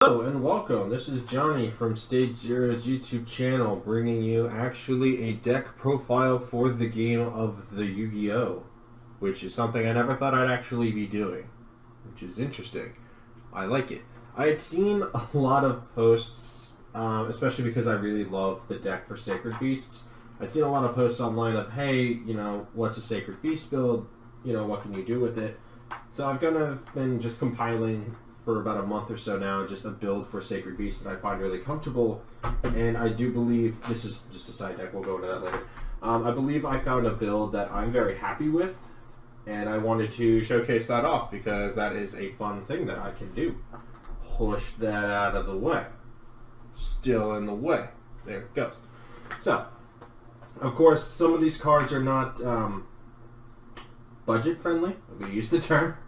Hello and welcome. This is Johnny from Stage Zero's YouTube channel, bringing you actually a deck profile for the game of the Yu-Gi-Oh, which is something I never thought I'd actually be doing, which is interesting. I like it. I had seen a lot of posts, especially because I really love the deck for Sacred Beasts. I'd seen a lot of posts online of, hey, you know, what's a Sacred Beast build? You know, what can you do with it? So I've kind of been just compiling for about a month or so now, just a build for Sacred Beast that I find really comfortable, and I do believe, this is just a side deck, we'll go into that later. I believe I found a build that I'm very happy with, and I wanted to showcase that off because that is a fun thing that I can do. Push that out of the way. Still in the way. There it goes. So, of course, some of these cards are not budget friendly, I'm going to use the term.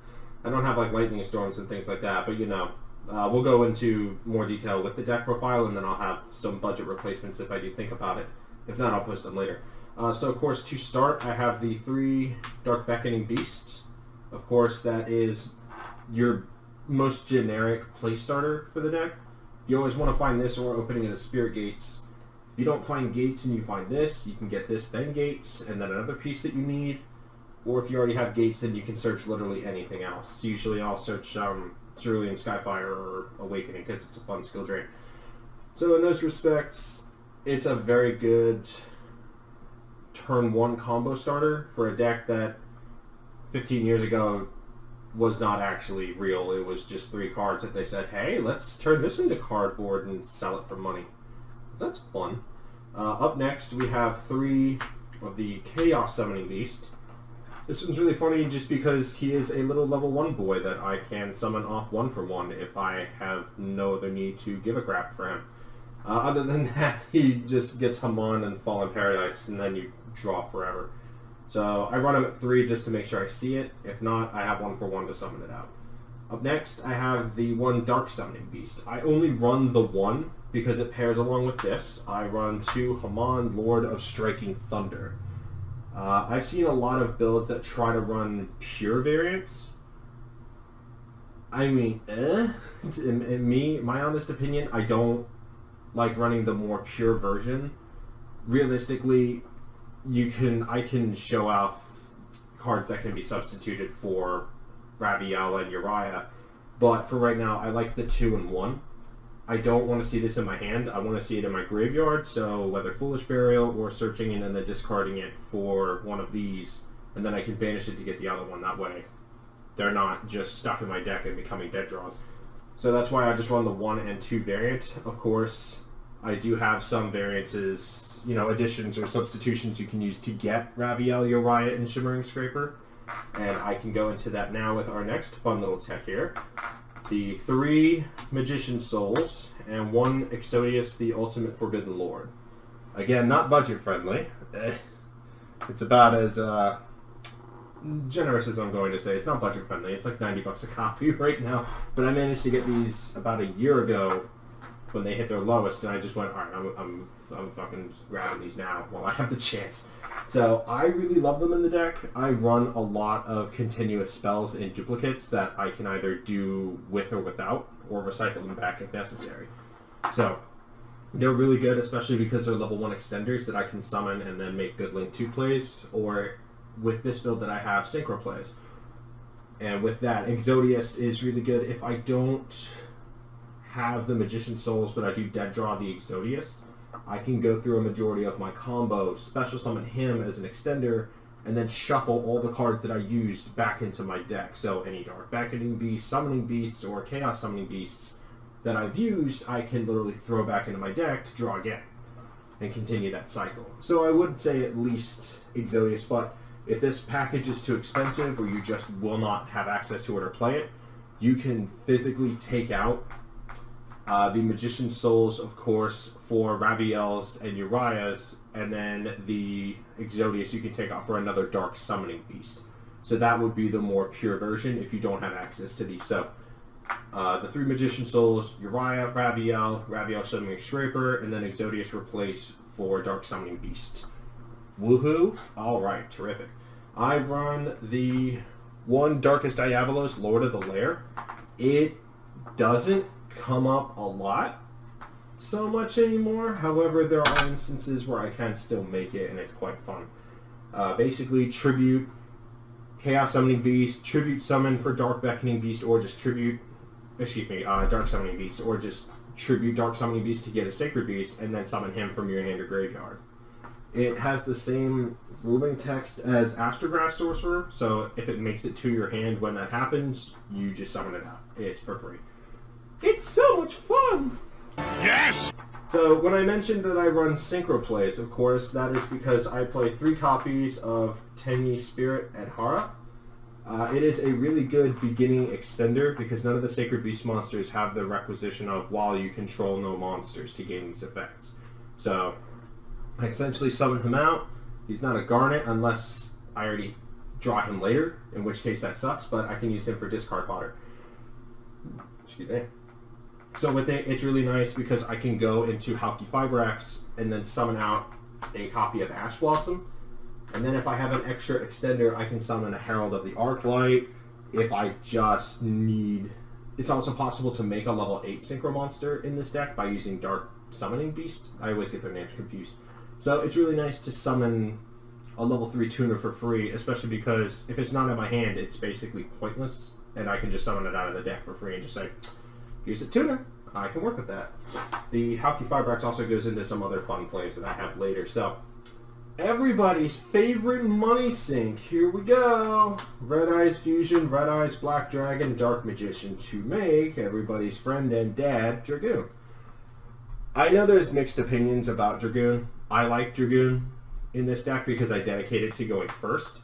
I don't have like lightning storms and things like that, but you know, we'll go into more detail with the deck profile, and then I'll have some budget replacements if I do think about it. If not, I'll post them later. So of course, to start, I have the 3 Dark Beckoning Beasts. Of course, that is your most generic play starter for the deck. You always want to find this or opening of the Spirit Gates. If you don't find Gates and you find this, you can get this, then Gates, and then another piece that you need. Or if you already have Gates, then you can search literally anything else. Usually I'll search Cerulean Skyfire or Awakening because it's a fun skill drain. So in those respects, it's a very good turn 1 combo starter for a deck that 15 years ago was not actually real. It was just 3 cards that they said, hey, let's turn this into cardboard and sell it for money. That's fun. Up next, we have 3 of the Chaos Summoning Beast. This one's really funny just because he is a little level 1 boy that I can summon off 1 for 1 if I have no other need to give a crap for him. Other than that, he just gets Hamon and Fallen Paradise, and then you draw forever. So I run him at 3 just to make sure I see it. If not, I have 1 for 1 to summon it out. Up next, I have the 1 Dark Summoning Beast. I only run the 1 because it pairs along with this. I run 2 Hamon, Lord of Striking Thunder. I've seen a lot of builds that try to run pure variants. I mean, in me, my honest opinion, I don't like running the more pure version. Realistically, I can show off cards that can be substituted for Raviel and Uriah, but for right now, I like the 2 and 1. I don't want to see this in my hand. I want to see it in my graveyard, so whether Foolish Burial or searching it and then discarding it for one of these, and then I can banish it to get the other one. That way, they're not just stuck in my deck and becoming dead draws. So that's why I just run the 1 and 2 variant. Of course, I do have some variances, you know, additions or substitutions you can use to get Raviel, Uriah, and Shimmering Scraper. And I can go into that now with our next fun little tech here. The 3 Magician Souls, and 1 Exodious, the Ultimate Forbidden Lord. Again, not budget friendly. It's about as generous as I'm going to say. It's not budget friendly. It's like $90 a copy right now. But I managed to get these about a year ago when they hit their lowest, and I just went, alright, I'm fucking grabbing these now while I have the chance. So I really love them in the deck. I run a lot of continuous spells in duplicates that I can either do with or without, or recycle them back if necessary. So they're really good, especially because they're level 1 extenders that I can summon and then make good Link 2 plays, or with this build that I have, synchro plays. And with that, Exodious is really good. If I don't have the Magician Souls, but I do dead draw the Exodious, I can go through a majority of my combo, special summon him as an extender, and then shuffle all the cards that I used back into my deck. So any Dark Beckoning Beasts, Summoning Beasts, or Chaos Summoning Beasts that I've used, I can literally throw back into my deck to draw again, and continue that cycle. So I would say at least Exodious, but if this package is too expensive, or you just will not have access to it or play it, you can physically take out the Magician Souls, of course, for Raviel's and Uriah's, and then the Exodious you can take out for another Dark Summoning Beast. So that would be the more pure version if you don't have access to these. So the 3 Magician Souls, Uriah, Raviel Summoning Scraper, and then Exodious replace for Dark Summoning Beast. Woohoo! Alright, terrific. I run the 1 Darkest Diabolos, Lord of the Lair. It doesn't come up a lot so much anymore. However, there are instances where I can still make it, and it's quite fun. Basically, tribute Chaos Summoning Beast, tribute summon for Dark Beckoning Beast, or just Dark Summoning Beast, or just tribute Dark Summoning Beast to get a Sacred Beast, and then summon him from your hand or graveyard. It has the same ruling text as Astrograph Sorcerer, so if it makes it to your hand when that happens, you just summon it out. It's for free. It's so much fun! Yes! So when I mentioned that I run synchro plays, of course, that is because I play 3 copies of Tenyi Spirit Adhara. It is a really good beginning extender because none of the Sacred Beast monsters have the requisition of while you control no monsters to gain these effects. So I essentially summon him out. He's not a Garnet unless I already draw him later, in which case that sucks, but I can use him for discard fodder. Excuse me. So with it, it's really nice because I can go into Halki Fibrax and then summon out a copy of Ash Blossom. And then if I have an extra extender, I can summon a Herald of the Arclight. If I just need... It's also possible to make a level 8 Synchro monster in this deck by using Dark Summoning Beast. I always get their names confused. So it's really nice to summon a level 3 tuner for free, especially because if it's not in my hand, it's basically pointless. And I can just summon it out of the deck for free and just say, here's a tuner. I can work with that. The Halki Firebrax also goes into some other fun plays that I have later. So, everybody's favorite money sink. Here we go. Red Eyes Fusion, Red Eyes Black Dragon, Dark Magician to make everybody's friend and dad, Dragoon. I know there's mixed opinions about Dragoon. I like Dragoon in this deck because I dedicate it to going first.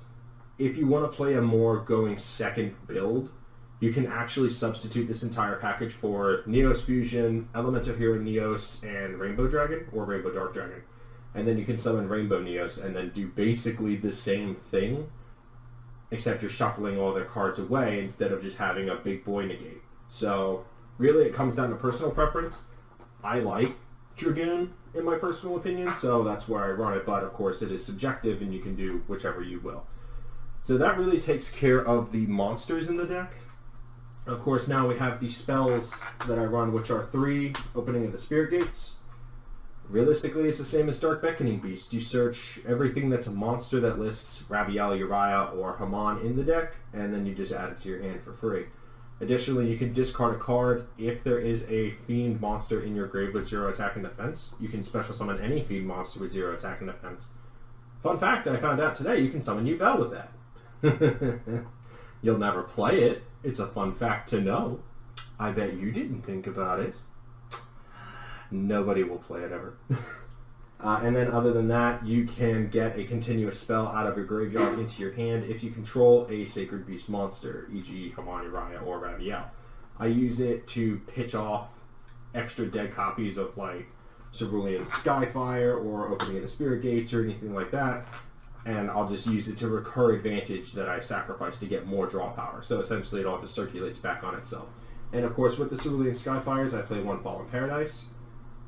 If you want to play a more going second build, you can actually substitute this entire package for Neos Fusion, Elemental Hero Neos, and Rainbow Dragon, or Rainbow Dark Dragon. And then you can summon Rainbow Neos and then do basically the same thing, except you're shuffling all their cards away instead of just having a big boy negate. So, really it comes down to personal preference. I like Dragoon, in my personal opinion, so that's where I run it, but of course it is subjective and you can do whichever you will. So that really takes care of the monsters in the deck. Of course, now we have the spells that I run, which are 3, Opening of the Spirit Gates. Realistically, it's the same as Dark Beckoning Beast. You search everything that's a monster that lists Raviel, Uriah, or Hamon in the deck, and then you just add it to your hand for free. Additionally, you can discard a card if there is a Fiend monster in your grave with 0 attack and defense. You can special summon any Fiend monster with 0 attack and defense. Fun fact, I found out today, you can summon Yubel with that. You'll never play it. It's a fun fact to know. I bet you didn't think about it. Nobody will play it ever. And then other than that, you can get a continuous spell out of your graveyard into your hand if you control a Sacred Beast monster, e.g. Hamon, Uriah, or Raviel. I use it to pitch off extra dead copies of like Cerulean Skyfire or Opening of the Spirit Gates or anything like that. And I'll just use it to recur advantage that I sacrifice to get more draw power. So essentially it all just circulates back on itself. And of course with the Cerulean Skyfires, I play 1 Fallen Paradise.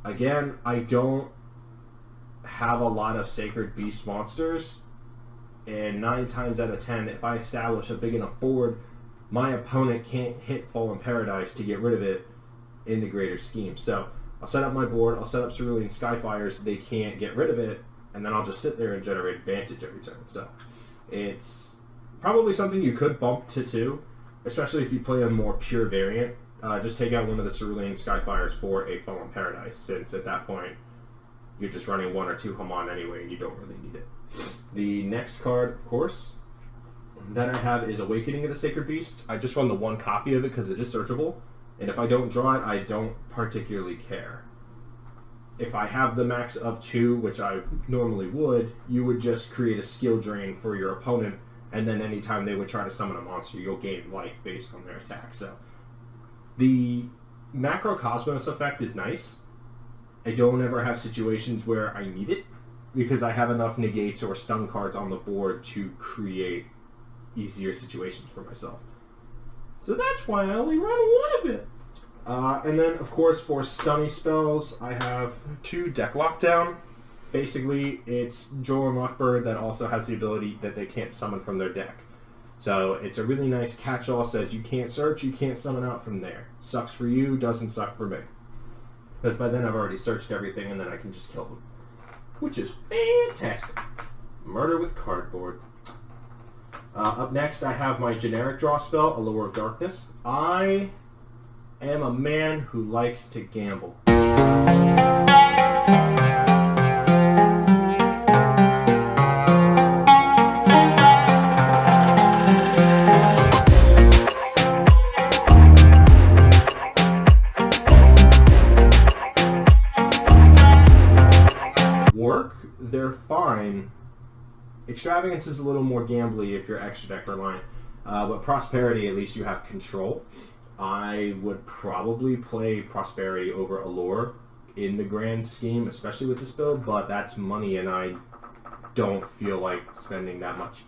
Again, I don't have a lot of Sacred Beast monsters. And 9 times out of 10, if I establish a big enough board, my opponent can't hit Fallen Paradise to get rid of it in the greater scheme. So I'll set up my board, I'll set up Cerulean Skyfires, they can't get rid of it, and then I'll just sit there and generate advantage every turn. So it's probably something you could bump to 2, especially if you play a more pure variant. Just take out one of the Cerulean Skyfires for a Fallen Paradise, since at that point you're just running 1 or 2 Hamon anyway and you don't really need it. The next card, of course, that I have is Awakening of the Sacred Beast. I just run the 1 copy of it because it is searchable, and if I don't draw it, I don't particularly care. If I have the max of 2, which I normally would, you would just create a skill drain for your opponent, and then anytime they would try to summon a monster, you'll gain life based on their attack. So the Macrocosmos effect is nice. I don't ever have situations where I need it, because I have enough negates or stun cards on the board to create easier situations for myself. So that's why I only run 1 of it. And then, of course, for stunny spells, I have 2 Deck Lockdown. Basically, it's Joel and Lockbird that also has the ability that they can't summon from their deck. So it's a really nice catch-all. Says you can't search, you can't summon out from there. Sucks for you, doesn't suck for me. Because by then I've already searched everything and then I can just kill them. Which is fantastic. Murder with cardboard. Up next I have my generic draw spell, Allure of Darkness. I am a man who likes to gamble. Work, they're fine. Extravagance is a little more gambly if you're extra deck reliant. But Prosperity, at least you have control. I would probably play Prosperity over Allure in the grand scheme, especially with this build, but that's money and I don't feel like spending that much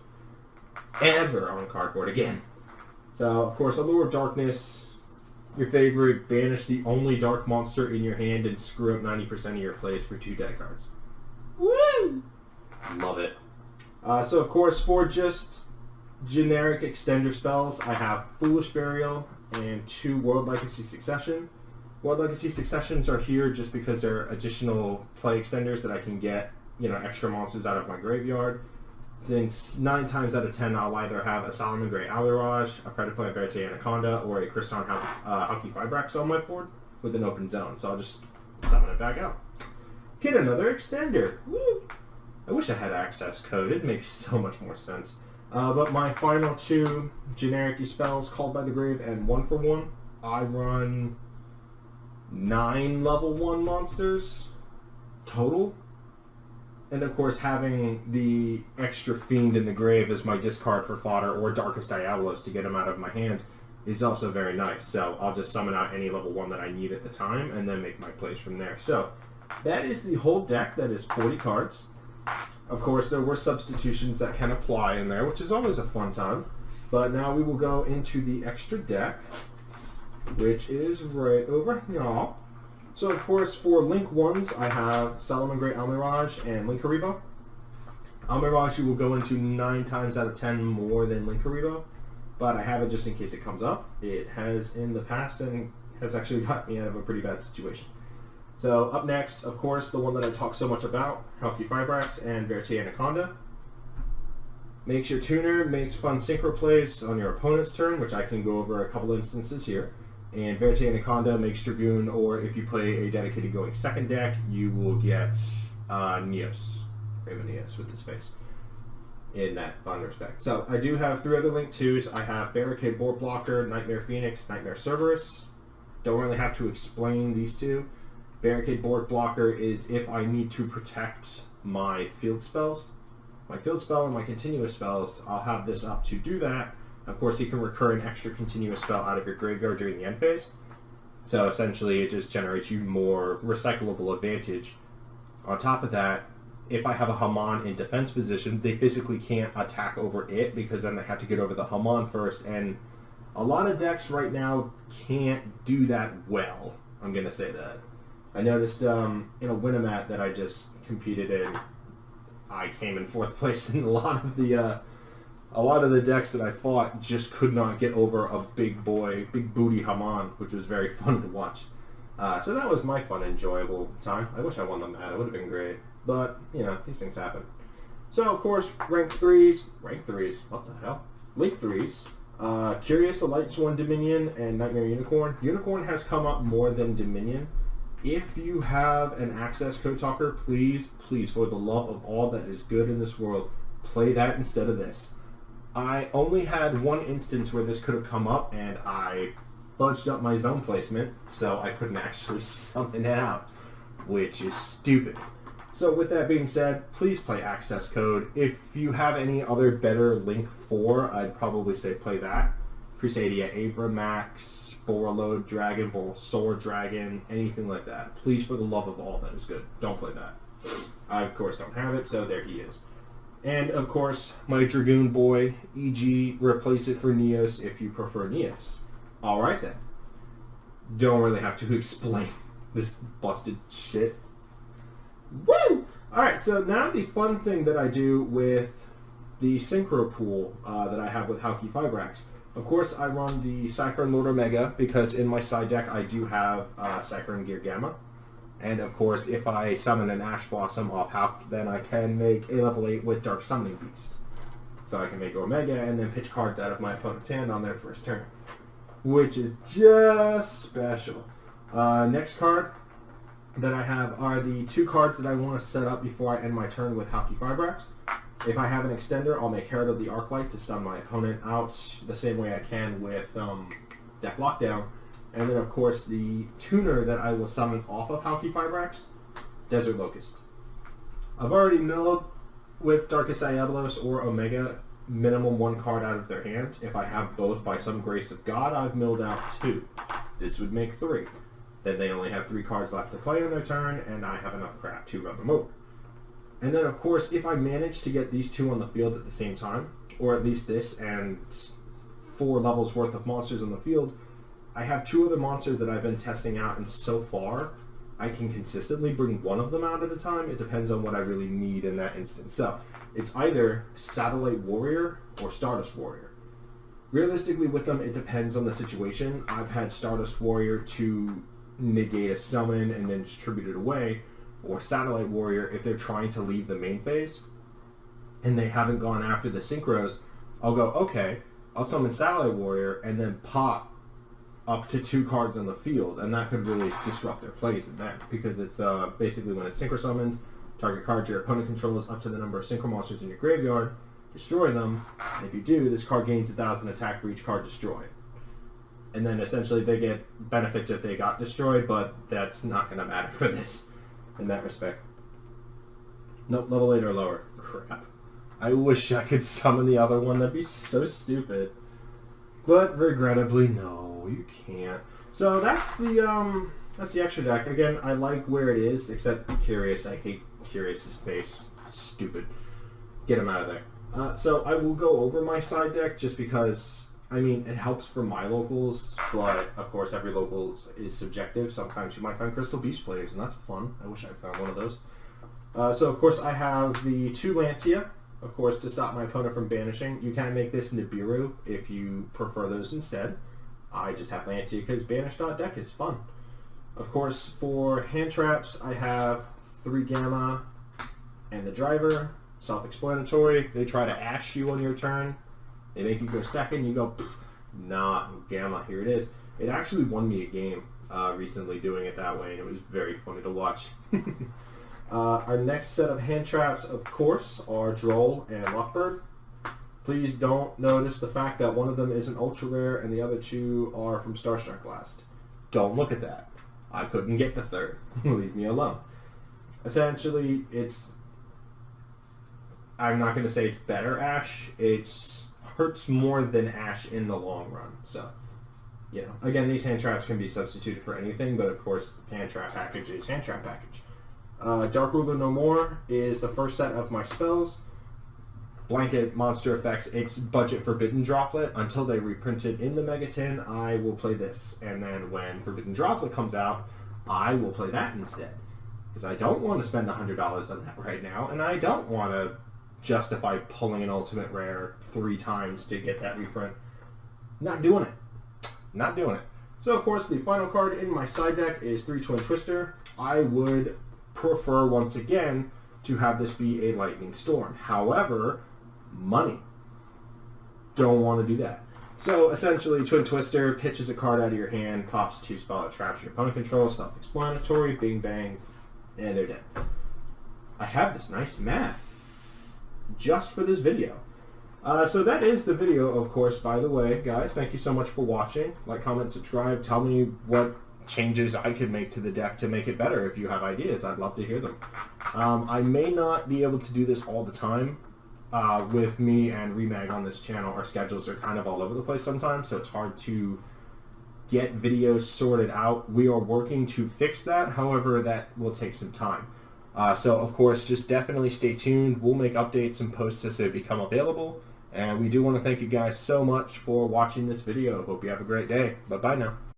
ever on cardboard again. So, of course, Allure of Darkness, your favorite, banish the only dark monster in your hand and screw up 90% of your plays for 2 deck cards. Woo! Love it. So, of course, for just generic extender spells, I have Foolish Burial and 2 World Legacy Succession. World Legacy Successions are here just because they're additional play extenders that I can get, extra monsters out of my graveyard. Since 9 times out of 10, I'll either have a Solomon Grey Aliraj, a Predaplant Verite Anaconda, or a Kriston Hunky Fibrax on my board with an open zone. So I'll just summon it back out. Get another extender. Woo! I wish I had access code. It makes so much more sense. But my final 2 generic spells, Called by the Grave and 1 for 1. I run 9 level 1 monsters total. And of course, having the extra Fiend in the Grave as my discard for fodder or Darkest Diabolos to get him out of my hand is also very nice. So I'll just summon out any level 1 that I need at the time and then make my plays from there. So that is the whole deck. That is 40 cards. Of course, there were substitutions that can apply in there, which is always a fun time. But now we will go into the extra deck, which is right over here. So, of course, for Link 1s, I have Solomon Grey Almiraj and Linkuriboh. Almiraj you will go into 9 times out of 10 more than Linkuriboh, but I have it just in case it comes up. It has in the past and has actually got me out of a pretty bad situation. So up next, of course, the one that I talk so much about, Hunky Fibrax and Verite Anaconda. Makes your tuner, makes fun synchro plays on your opponent's turn, which I can go over a couple instances here. And Verite Anaconda makes Dragoon, or if you play a dedicated going second deck, you will get Neos. Raven Neos with his face. In that fun respect. So I do have 3 other Link 2s. I have Barricade Board Blocker, Nightmare Phoenix, Nightmare Cerberus. Don't really have to explain these 2. Barricade Board Blocker is if I need to protect my field spells. My field spell and my continuous spells, I'll have this up to do that. Of course, you can recur an extra continuous spell out of your graveyard during the end phase. So essentially, it just generates you more recyclable advantage. On top of that, if I have a Hamon in defense position, they physically can't attack over it because then they have to get over the Hamon first. And a lot of decks right now can't do that well. I'm going to say that. I noticed in a Winamat that I just competed in, I came in 4th place in a lot of the decks that I fought just could not get over a big booty Hamon, which was very fun to watch. So that was my fun, enjoyable time. I wish I won the mat. It would have been great. But, these things happen. So, of course, rank 3s, what the hell? Link 3s, Curious, the Light Sworn Dominion, and Nightmare Unicorn. Unicorn has come up more than Dominion. If you have an access code talker, please, for the love of all that is good in this world, play that instead of this. I only had 1 instance where this could have come up, and I fudged up my zone placement, so I couldn't actually summon it out, which is stupid. So with that being said, please play access code. If you have any other better Link 4, I'd probably say play that. Crusadia Avra Max, Borreload Dragon, Ball Sword Dragon, anything like that. Please, for the love of all that is good, don't play that. I, of course, don't have it, so there he is. And, of course, my Dragoon boy, e.g., replace it for Neos if you prefer Neos. Alright then. Don't really have to explain this busted shit. Woo! Alright, so now the fun thing that I do with the synchro pool that I have with Hauki Fibrax. Of course, I run the Cypher and Lord Omega because in my side deck I do have Cypher and Gear Gamma. And of course, if I summon an Ash Blossom off Hauk, then I can make a level 8 with Dark Summoning Beast. So I can make Omega and then pitch cards out of my opponent's hand on their first turn, which is just special. Next card that I have are the 2 cards that I want to set up before I end my turn with Hauki Fibrax. If I have an extender, I'll make Herald of the Arclight to stun my opponent out the same way I can with Deck Lockdown. And then, of course, the tuner that I will summon off of Hauki Fibrax, Desert Locust. I've already milled with Darkest Diabolos or Omega minimum 1 card out of their hand. If I have both by some grace of God, I've milled out 2. This would make 3. Then they only have 3 cards left to play on their turn, and I have enough crap to run them over. And then, of course, if I manage to get these 2 on the field at the same time, or at least this and 4 levels worth of monsters on the field, I have 2 other monsters that I've been testing out, and so far, I can consistently bring one of them out at a time. It depends on what I really need in that instance. So, it's either Satellite Warrior or Stardust Warrior. Realistically, with them, it depends on the situation. I've had Stardust Warrior to negate a summon and then distribute it away, or Satellite Warrior if they're trying to leave the main phase, and they haven't gone after the synchros. I'll go, okay, I'll summon Satellite Warrior and then pop up to 2 cards on the field, and that could really disrupt their plays in that, because it's basically when it's synchro summoned, target card your opponent controls up to the number of synchro monsters in your graveyard, destroy them, and if you do, this card gains 1,000 attack for each card destroyed. And then essentially they get benefits if they got destroyed, but that's not going to matter for this in that respect. Nope, level 8 or lower. Crap. I wish I could summon the other one, that'd be so stupid. But regrettably, no. You can't. So that's the extra deck. Again, I like where it is, except Curious. I hate Curious's face. It's stupid. Get him out of there. So I will go over my side deck just because, I mean, it helps for my locals, but of course every local is subjective. Sometimes you might find Crystal Beast players, and that's fun. I wish I found one of those. So of course I have the 2 Lancia, of course, to stop my opponent from banishing. You can make this Nibiru if you prefer those instead. I just have Lancia because Banish.deck is fun. Of course, for hand traps, I have 3 Gamma and the Driver. Self-explanatory. They try to ash you on your turn. They make you go second. You go, nah, Gamma, here it is. It actually won me a game recently doing it that way, and it was very funny to watch. Our next set of hand traps, of course, are Droll and Luckbird. Please don't notice the fact that one of them is an ultra rare and the other 2 are from Starstruck Blast. Don't look at that. I couldn't get the 3rd. Leave me alone. Essentially, I'm not going to say it's better Ash. It hurts more than Ash in the long run. So, you know, again, these hand traps can be substituted for anything, but of course, hand trap package is hand trap package. Dark Ruler No More is the first set of my spells. Blanket monster effects, it's budget Forbidden Droplet. Until they reprint it in the Megatin, I will play this. And then when Forbidden Droplet comes out, I will play that instead. Because I don't want to spend $100 on that right now, and I don't want to justify pulling an Ultimate Rare 3 times to get that reprint. Not doing it. Not doing it. So, of course, the final card in my side deck is 3 Twin Twister. I would prefer, once again, to have this be a Lightning Storm. However, money. Don't want to do that. So essentially, Twin Twister pitches a card out of your hand, pops 2 spell traps your opponent controls, self-explanatory, bing bang, and they're dead. I have this nice map just for this video. So that is the video, of course, by the way, guys. Thank you so much for watching. Like, comment, subscribe. Tell me what changes I could make to the deck to make it better. If you have ideas, I'd love to hear them. I may not be able to do this all the time. With me and Remag on this channel, our schedules are kind of all over the place sometimes, so it's hard to get videos sorted out. We are working to fix that, however, that will take some time. So, of course, just definitely stay tuned. We'll make updates and posts as they become available, and we do want to thank you guys so much for watching this video. Hope you have a great day. Bye-bye now.